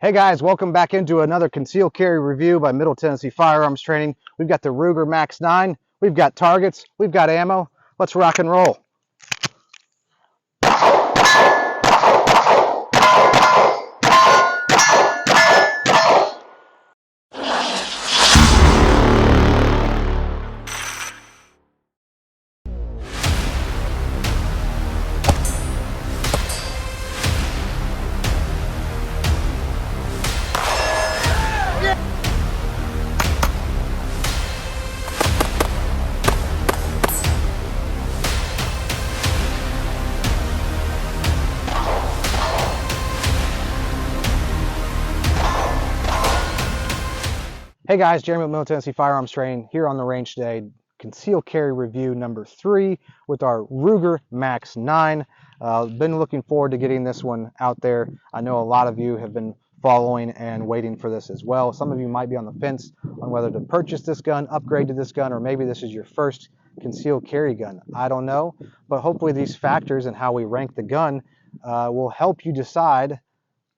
Hey guys, welcome back into another concealed carry review by Middle Tennessee Firearms Training. We've got the Ruger Max 9, we've got targets, we've got ammo. Let's rock and roll. Hey guys, Jeremy with Middle Tennessee Firearms Training here on the range today. Concealed carry review number 3 with our Ruger Max 9. Been looking forward to getting this one out there. I know a lot of you have been following and waiting for this as well. Some of you might be on the fence on whether to purchase this gun, upgrade to this gun, or maybe this is your first concealed carry gun. I don't know, but hopefully these factors and how we rank the gun will help you decide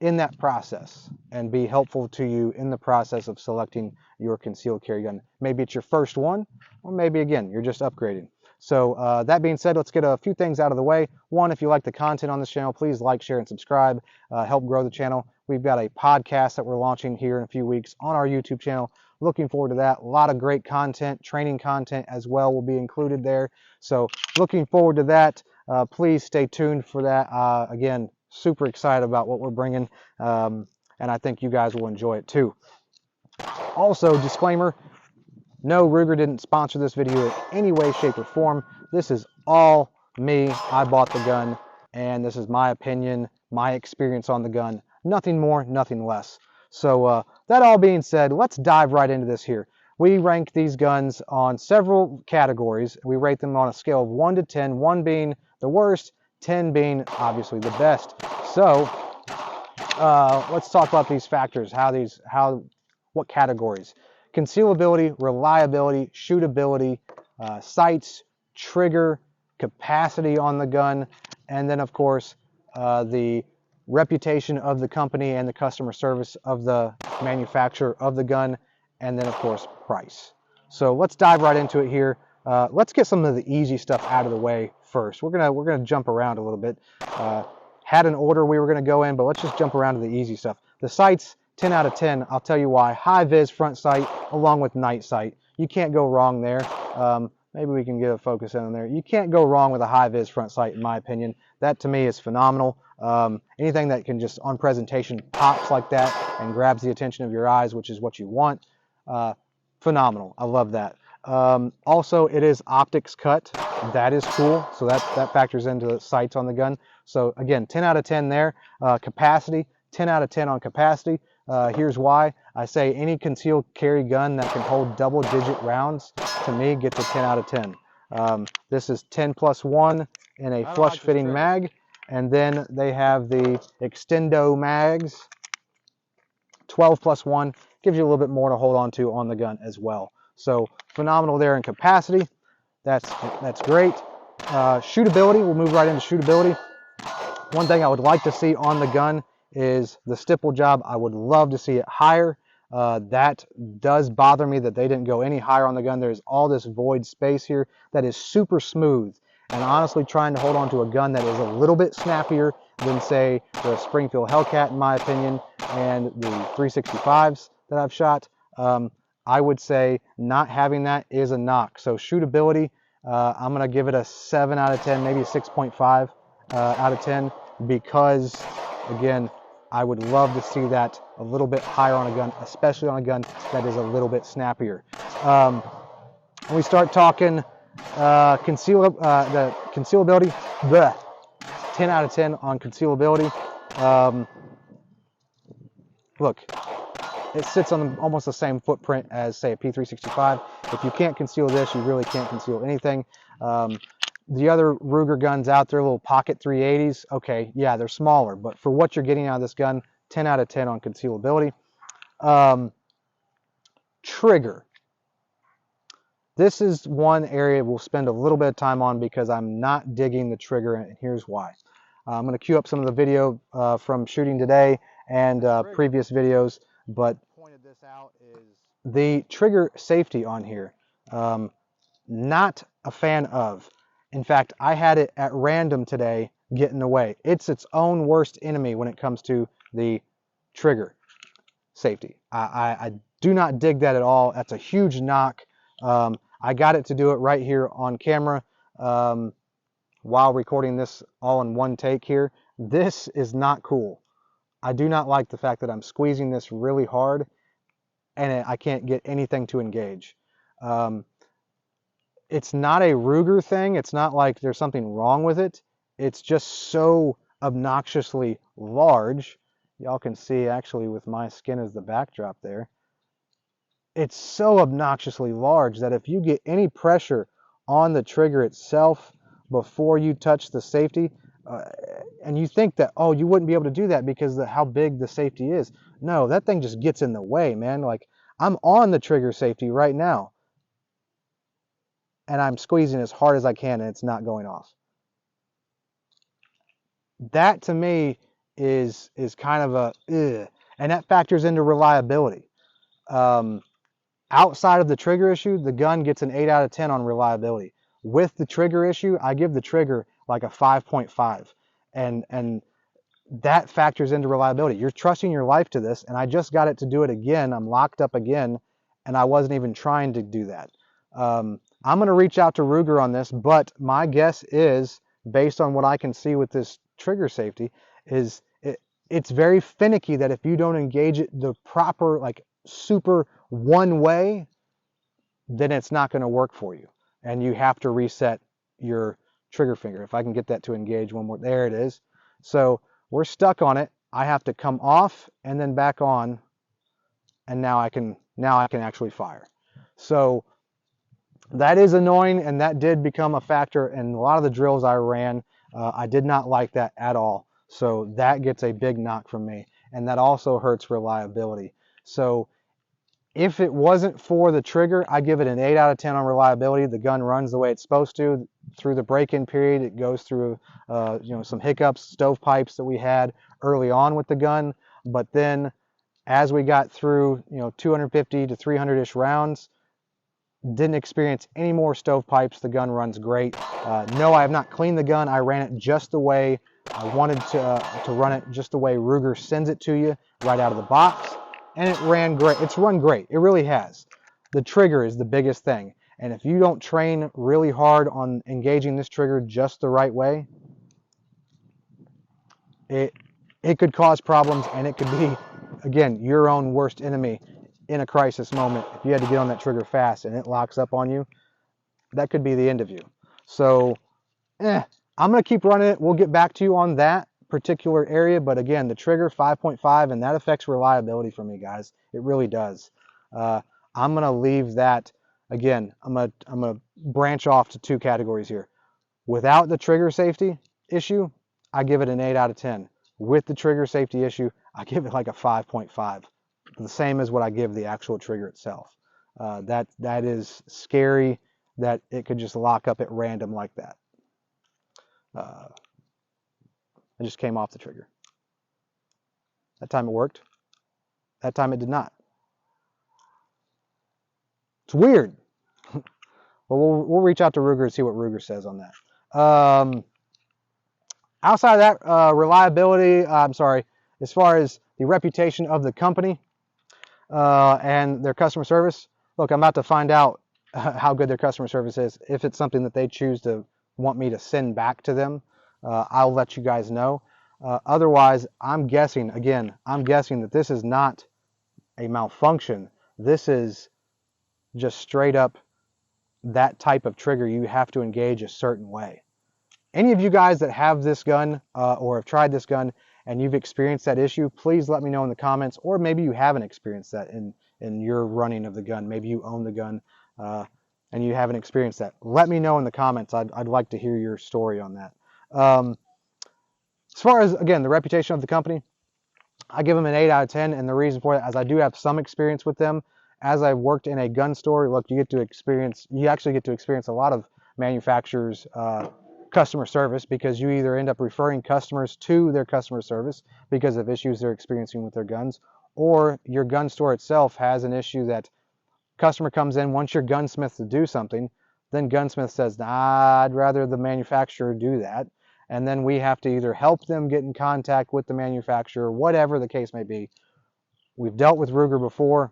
in that process and be helpful to you in the process of selecting your concealed carry gun. Maybe it's your first one, or maybe again, you're just upgrading. So that being said, let's get a few things out of the way. One, if you like the content on this channel, please like, share, and subscribe. Help grow the channel. We've got a podcast that we're launching here in a few weeks on our YouTube channel. Looking forward to that. A lot of great content, training content as well will be included there. So looking forward to that. Please stay tuned for that. Again, super excited about what we're bringing, and I think you guys will enjoy it too. Also, disclaimer, no, Ruger didn't sponsor this video in any way, shape, or form. This is all me. I bought the gun, and this is my opinion, my experience on the gun. Nothing more, nothing less. So that all being said, let's dive right into this here. We rank these guns on several categories. We rate them on a scale of 1 to 10, 1 being the worst, 10 being obviously the best. So let's talk about these factors, what categories. Concealability, reliability, shootability, sights, trigger, capacity on the gun, and then of course the reputation of the company and the customer service of the manufacturer of the gun, and then of course price. So let's dive right into it here. Let's get some of the easy stuff out of the way first. We're gonna jump around a little bit. Had an order we were gonna go in, but let's just jump around to the easy stuff. The sights, 10 out of 10. I'll tell you why. High vis front sight along with night sight. You can't go wrong there. Maybe we can get a focus in on there. You can't go wrong with a high vis front sight in my opinion. That to me is phenomenal. Anything that can just on presentation pops like that and grabs the attention of your eyes, which is what you want. Phenomenal. I love that. Also, it is optics cut. That is cool. So that factors into the sights on the gun. So again, 10 out of 10 there. Capacity, 10 out of 10 on capacity. Here's why. I say any concealed carry gun that can hold double-digit rounds, to me, gets a 10 out of 10. This is 10 plus 1 in a flush-fitting mag. And then they have the extendo mags. 12 plus 1 gives you a little bit more to hold on to on the gun as well. So phenomenal there in capacity. That's great. Shootability, we'll move right into shootability. One thing I would like to see on the gun is the stipple job. I would love to see it higher. That does bother me that they didn't go any higher on the gun. There's all this void space here that is super smooth. And honestly, trying to hold on to a gun that is a little bit snappier than, say, the Springfield Hellcat, in my opinion, and the 365s that I've shot, I would say not having that is a knock. So shootability, I'm going to give it a 7 out of 10, maybe a 6.5 out of 10, because, again, I would love to see that a little bit higher on a gun, especially on a gun that is a little bit snappier. When we start talking the concealability, 10 out of 10 on concealability. Look, it sits on almost the same footprint as, say, a P365. If you can't conceal this, you really can't conceal anything. The other Ruger guns out there, little pocket 380s, okay, yeah, they're smaller, but for what you're getting out of this gun, 10 out of 10 on concealability. Trigger. This is one area we'll spend a little bit of time on because I'm not digging the trigger, and here's why. I'm going to queue up some of the video from shooting today, and previous videos, but pointed this out is the trigger safety on here. Not a fan of. In fact, I had it at random today get in the way. It's its own worst enemy when it comes to the trigger safety. I do not dig that at all. That's a huge knock. I got it to do it right here on camera while recording this all in one take here. This is not cool. I do not like the fact that I'm squeezing this really hard and I can't get anything to engage. It's not a Ruger thing. It's not like there's something wrong with it. It's just so obnoxiously large. Y'all can see actually with my skin as the backdrop there. It's so obnoxiously large that if you get any pressure on the trigger itself before you touch the safety, and you think that, oh, you wouldn't be able to do that because of how big the safety is. No, that thing just gets in the way, man. Like, I'm on the trigger safety right now, and I'm squeezing as hard as I can, and it's not going off. That to me is kind of a ugh. And that factors into reliability. Outside of the trigger issue, the gun gets an 8 out of 10 on reliability. With the trigger issue, I give the trigger like a 5.5, and that factors into reliability. You're trusting your life to this, and I just got it to do it again. I'm locked up again, and I wasn't even trying to do that. I'm going to reach out to Ruger on this, but my guess is, based on what I can see with this trigger safety, is it's very finicky that if you don't engage it the proper, like super one way, then it's not going to work for you. And you have to reset your trigger finger. If I can get that to engage one more, there it is. So we're stuck on it. I have to come off and then back on, and now I can actually fire. So that is annoying, and that did become a factor in a lot of the drills I ran. I did not like that at all. So that gets a big knock from me, and that also hurts reliability. So if it wasn't for the trigger, I give it an 8 out of 10 on reliability. The gun runs the way it's supposed to through the break-in period. It goes through some hiccups, stovepipes that we had early on with the gun, but then as we got through 250 to 300-ish rounds, didn't experience any more stovepipes. The gun runs great. No, I have not cleaned the gun. I ran it just the way I wanted to run it, just the way Ruger sends it to you right out of the box. And it ran great. It's run great. It really has. The trigger is the biggest thing. And if you don't train really hard on engaging this trigger just the right way, it could cause problems, and it could be, again, your own worst enemy in a crisis moment. If you had to get on that trigger fast and it locks up on you, that could be the end of you. So, I'm going to keep running it. We'll get back to you on that particular area, but again, the trigger 5.5, and that affects reliability for me, guys. It really does. I'm going to leave that. Again, I'm going to branch off to two categories here. Without the trigger safety issue, I give it an 8 out of 10. With the trigger safety issue, I give it like a 5.5. The same as what I give the actual trigger itself. That is scary that it could just lock up at random like that. I just came off the trigger. That time it worked. That time it did not. It's weird. Well, we'll reach out to Ruger and see what Ruger says on that. Outside of that, reliability, as far as the reputation of the company and their customer service, look, I'm about to find out how good their customer service is. If it's something that they choose to want me to send back to them, I'll let you guys know. Otherwise, I'm guessing that this is not a malfunction. This is just straight up that type of trigger. You have to engage a certain way. Any of you guys that have this gun or have tried this gun and you've experienced that issue, please let me know in the comments, or maybe you haven't experienced that in your running of the gun. Maybe you own the gun and you haven't experienced that. Let me know in the comments. I'd like to hear your story on that. As far as, again, the reputation of the company, I give them an 8 out of 10, and the reason for that is I do have some experience with them. As I've worked in a gun store, look, you actually get to experience a lot of manufacturers' customer service, because you either end up referring customers to their customer service because of issues they're experiencing with their guns, or your gun store itself has an issue that customer comes in, wants your gunsmith to do something, then gunsmith says, nah, I'd rather the manufacturer do that. And then we have to either help them get in contact with the manufacturer, whatever the case may be. We've dealt with Ruger before,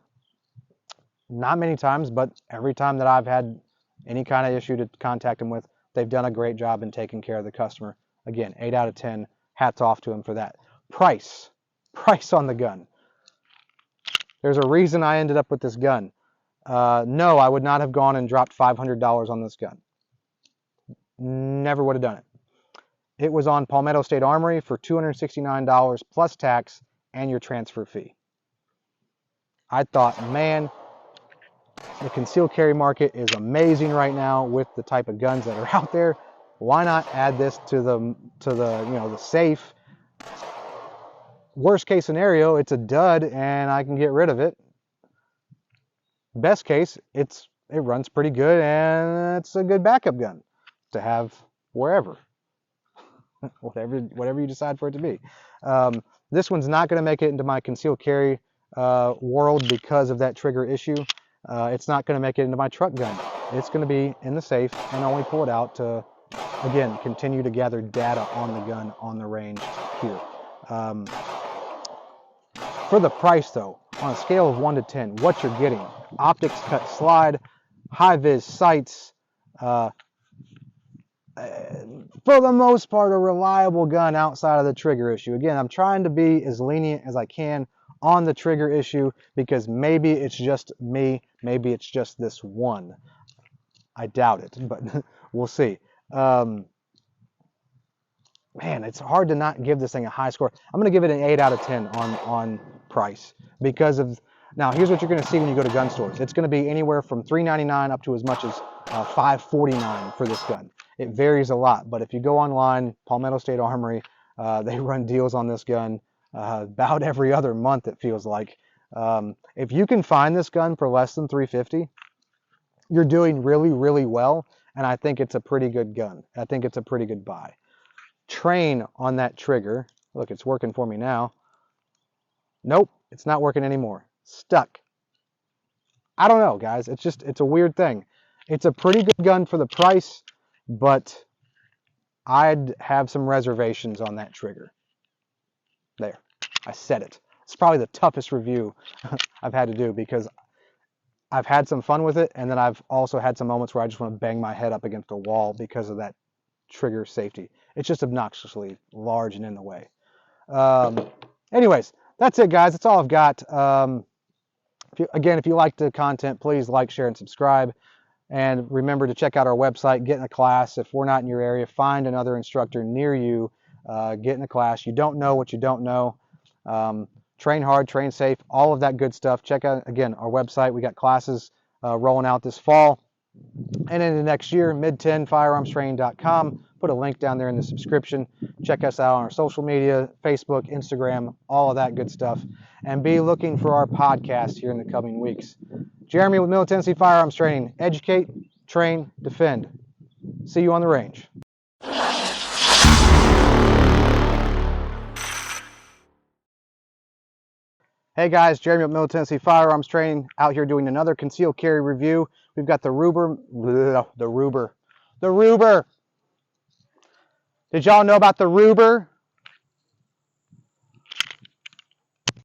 not many times, but every time that I've had any kind of issue to contact them with, they've done a great job in taking care of the customer. Again, 8 out of 10, hats off to them for that. Price on the gun. There's a reason I ended up with this gun. No, I would not have gone and dropped $500 on this gun. Never would have done it. It was on Palmetto State Armory for $269 plus tax and your transfer fee. I thought, man, the concealed carry market is amazing right now with the type of guns that are out there. Why not add this to the safe? Worst case scenario, it's a dud and I can get rid of it. Best case, it runs pretty good and it's a good backup gun to have wherever, whatever you decide for it to be. This one's not going to make it into my concealed carry world because of that trigger issue. It's not going to make it into my truck gun. It's going to be in the safe and only pull it out to, again, continue to gather data on the gun on the range here. For the price though, on a scale of 1 to 10, what you're getting: optics cut slide, high-vis sights, for the most part a reliable gun outside of the trigger issue. Again, I'm trying to be as lenient as I can on the trigger issue because maybe it's just me, maybe it's just this one. I doubt it, but we'll see. Man, it's hard to not give this thing a high score. I'm going to give it an 8 out of 10 on price because of, now here's what you're going to see when you go to gun stores. It's going to be anywhere from $3.99 up to as much as $5.49 for this gun. It varies a lot, but if you go online, Palmetto State Armory, they run deals on this gun about every other month, it feels like. If you can find this gun for less than $350, you're doing really, really well, and I think it's a pretty good gun. I think it's a pretty good buy. Train on that trigger. Look, it's working for me now. Nope, it's not working anymore. Stuck. I don't know, guys. It's a weird thing. It's a pretty good gun for the price, but I'd have some reservations on that trigger. There, I said it. It's probably the toughest review I've had to do because I've had some fun with it, and then I've also had some moments where I just want to bang my head up against a wall because of that trigger safety. It's just obnoxiously large and in the way. Anyways, that's it, guys. That's all I've got. If you like the content, please like, share, and subscribe. And remember to check out our website, get in a class. If we're not in your area, find another instructor near you. Get in a class. You don't know what you don't know. Train hard, train safe, all of that good stuff. Check out, again, our website. We got classes rolling out this fall. And in the next year, mid10firearmstraining.com. Put a link down there in the subscription. Check us out on our social media, Facebook, Instagram, all of that good stuff. And be looking for our podcast here in the coming weeks. Jeremy with Middle Tennessee Firearms Training. Educate, train, defend. See you on the range. Hey guys, Jeremy with Middle Tennessee Firearms Training, out here doing another concealed carry review. We've got the Ruger. Did y'all know about the Ruger?